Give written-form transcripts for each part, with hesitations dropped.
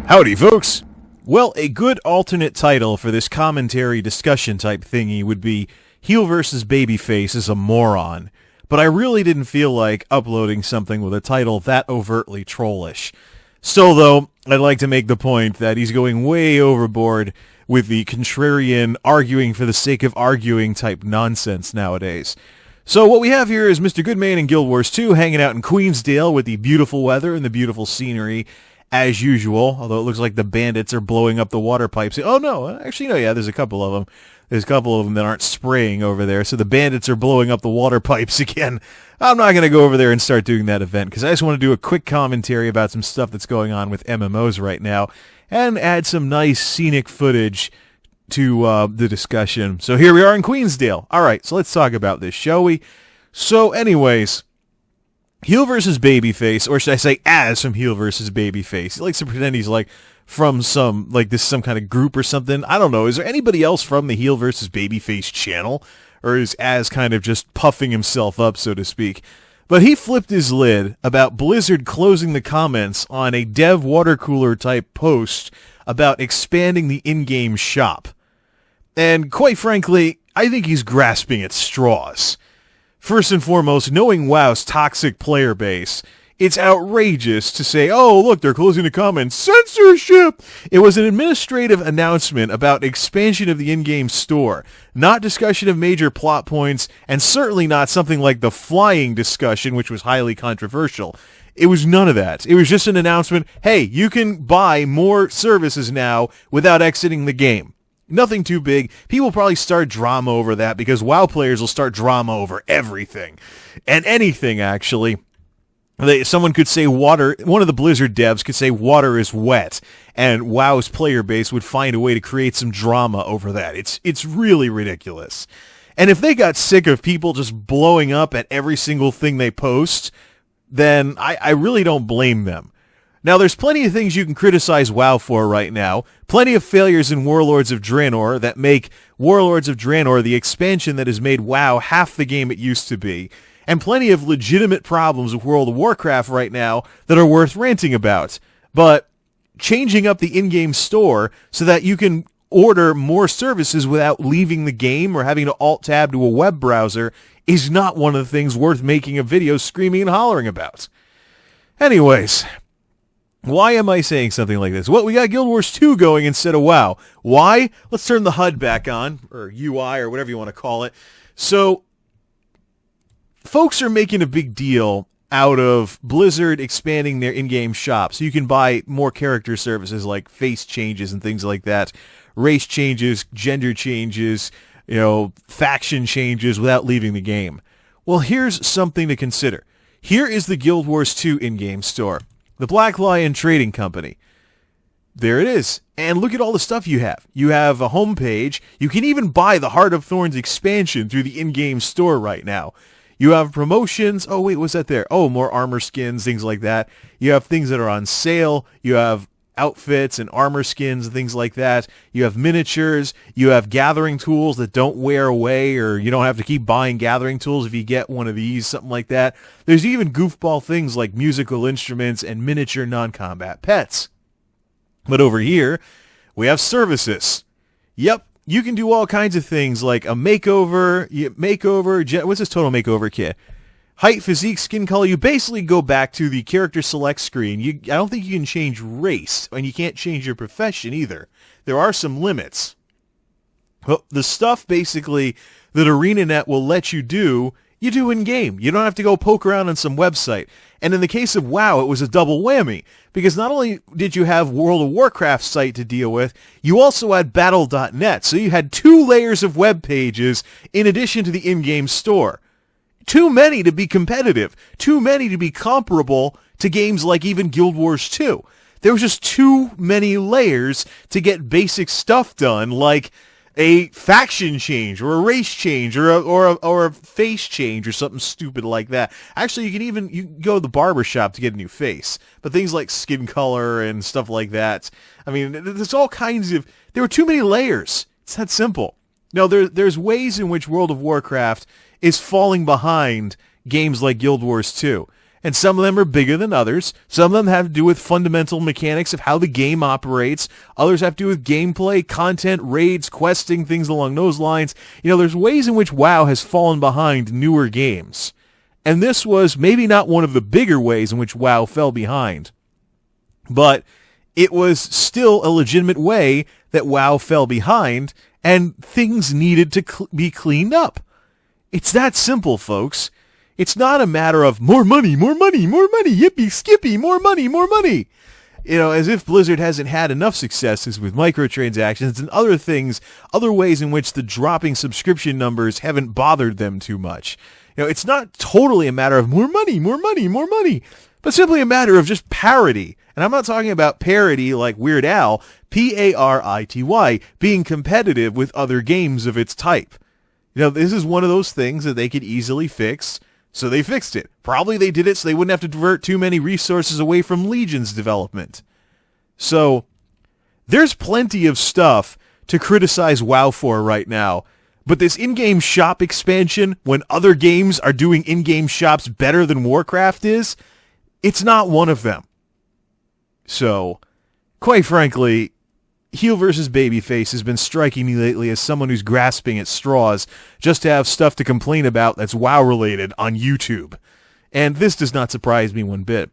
Howdy, folks! Well, a good alternate title for this commentary discussion type thingy would be HeelVsBabyFace is a moron, but I really didn't feel like uploading something with a title that overtly trollish. Still, though, I'd like to make the point that he's going way overboard with the contrarian arguing for the sake of arguing type nonsense nowadays. So what we have here is Mr. Goodman in Guild Wars 2 hanging out in Queensdale with the beautiful weather and the beautiful scenery, as usual, although it looks like the bandits are blowing up the water pipes. Oh, no, actually, no, yeah, there's a couple of them. There's a couple of them that aren't spraying over there, so the bandits are blowing up the water pipes again. I'm not going to go over there and start doing that event, because I just want to do a quick commentary about some stuff that's going on with MMOs right now, and add some nice scenic footage to the discussion. So here we are in Queensdale. All right, so let's talk about this, shall we? So anyways, HeelVsBabyFace, or should I say as from HeelVsBabyFace. He likes to pretend he's like from some kind of group or something. I don't know. Is there anybody else from the HeelVsBabyFace channel? Or is Az kind of just puffing himself up, so to speak? But he flipped his lid about Blizzard closing the comments on a dev water cooler type post about expanding the in-game shop. And quite frankly, I think he's grasping at straws. First and foremost, knowing WoW's toxic player base, it's outrageous to say, oh, look, they're closing the comments. Censorship! It was an administrative announcement about expansion of the in-game store, not discussion of major plot points, and certainly not something like the flying discussion, which was highly controversial. It was none of that. It was just an announcement, hey, you can buy more services now without exiting the game. Nothing too big. People probably start drama over that because WoW players will start drama over everything. And anything, actually. Someone could say water, one of the Blizzard devs could say water is wet, and WoW's player base would find a way to create some drama over that. It's really ridiculous. And if they got sick of people just blowing up at every single thing they post, then I really don't blame them. Now, there's plenty of things you can criticize WoW for right now. Plenty of failures in Warlords of Draenor that make Warlords of Draenor the expansion that has made WoW half the game it used to be. And plenty of legitimate problems with World of Warcraft right now that are worth ranting about. But changing up the in-game store so that you can order more services without leaving the game or having to alt-tab to a web browser is not one of the things worth making a video screaming and hollering about. Anyways, why am I saying something like this? Well, we got Guild Wars 2 going instead of WoW. Why? Let's turn the HUD back on, or UI, or whatever you want to call it. So, folks are making a big deal out of Blizzard expanding their in-game shop, so you can buy more character services like face changes and things like that, race changes, gender changes, faction changes without leaving the game. Well, here's something to consider. Here is the Guild Wars 2 in-game store. The Black Lion Trading Company. There it is. And look at all the stuff you have. You have a home page. You can even buy the Heart of Thorns expansion through the in-game store right now. You have promotions. Oh, wait, what's that there? Oh, more armor skins, things like that. You have things that are on sale. You have outfits and armor skins and things like that. You have miniatures. You have gathering tools that don't wear away, or you don't have to keep buying gathering tools if you get one of these, something like that. There's even goofball things like musical instruments and miniature non-combat pets. But over here, we have services. Yep. You can do all kinds of things like a makeover, what's this total makeover kit? Height, physique, skin color. You basically go back to the character select screen. I don't think you can change race, and you can't change your profession either. There are some limits. Well, the stuff basically that ArenaNet will let you do in-game. You don't have to go poke around on some website. And in the case of WoW, it was a double whammy, because not only did you have World of Warcraft site to deal with, you also had Battle.net, so you had 2 layers of web pages in addition to the in-game store. Too many to be competitive. Too many to be comparable to games like even Guild Wars 2. There was just too many layers to get basic stuff done, like a faction change or a race change or a face change or something stupid like that. Actually, you can go to the barber shop to get a new face. But things like skin color and stuff like that. I mean, there's all kinds of... There were too many layers. It's that simple. Now, there's ways in which World of Warcraft is falling behind games like Guild Wars 2. and some of them are bigger than others. Some of them have to do with fundamental mechanics of how the game operates. Others have to do with gameplay, content, raids, questing, things along those lines. You know, there's ways in which WoW has fallen behind newer games. And this was maybe not one of the bigger ways in which WoW fell behind, but it was still a legitimate way that WoW fell behind, and things needed to be cleaned up. It's that simple, folks. It's not a matter of more money, yippee skippy, more money, more money. You know, as if Blizzard hasn't had enough successes with microtransactions and other things, other ways in which the dropping subscription numbers haven't bothered them too much. You know, it's not totally a matter of more money, but simply a matter of just parity. And I'm not talking about parity like Weird Al, Parity, being competitive with other games of its type. You know, this is one of those things that they could easily fix, so they fixed it. Probably they did it so they wouldn't have to divert too many resources away from Legion's development. So, there's plenty of stuff to criticize WoW for right now, but this in-game shop expansion, when other games are doing in-game shops better than Warcraft is, it's not one of them. So, quite frankly, HeelVsBabyFace has been striking me lately as someone who's grasping at straws just to have stuff to complain about that's WoW-related on YouTube. And this does not surprise me one bit.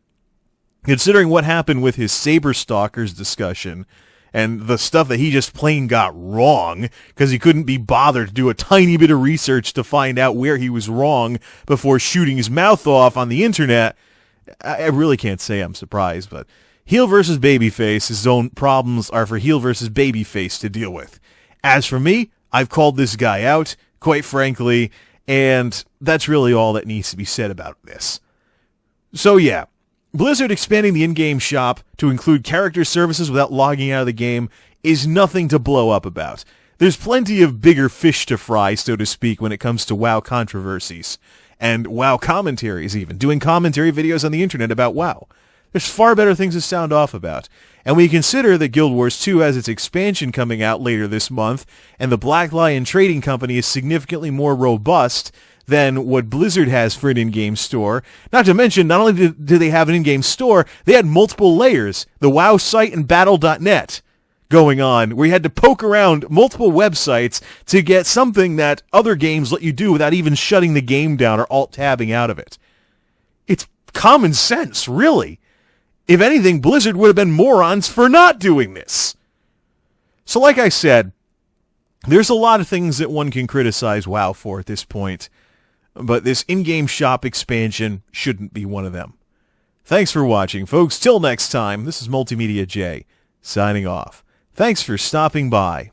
Considering what happened with his Saberstalkers discussion, and the stuff that he just plain got wrong, because he couldn't be bothered to do a tiny bit of research to find out where he was wrong before shooting his mouth off on the internet, I really can't say I'm surprised, but HeelVsBabyFace, his own problems are for HeelVsBabyFace to deal with. As for me, I've called this guy out, quite frankly, and that's really all that needs to be said about this. So yeah, Blizzard expanding the in-game shop to include character services without logging out of the game is nothing to blow up about. There's plenty of bigger fish to fry, so to speak, when it comes to WoW controversies. And WoW commentaries even, doing commentary videos on the internet about WoW. There's far better things to sound off about. And when you consider that Guild Wars 2 has its expansion coming out later this month, and the Black Lion Trading Company is significantly more robust than what Blizzard has for an in-game store, not to mention, not only do they have an in-game store, they had multiple layers, the WoW site and Battle.net going on, where you had to poke around multiple websites to get something that other games let you do without even shutting the game down or alt-tabbing out of it. It's common sense, really. If anything, Blizzard would have been morons for not doing this. So like I said, there's a lot of things that one can criticize WoW for at this point, but this in-game shop expansion shouldn't be one of them. Thanks for watching, folks. Till next time, this is MultimediaJay, signing off. Thanks for stopping by.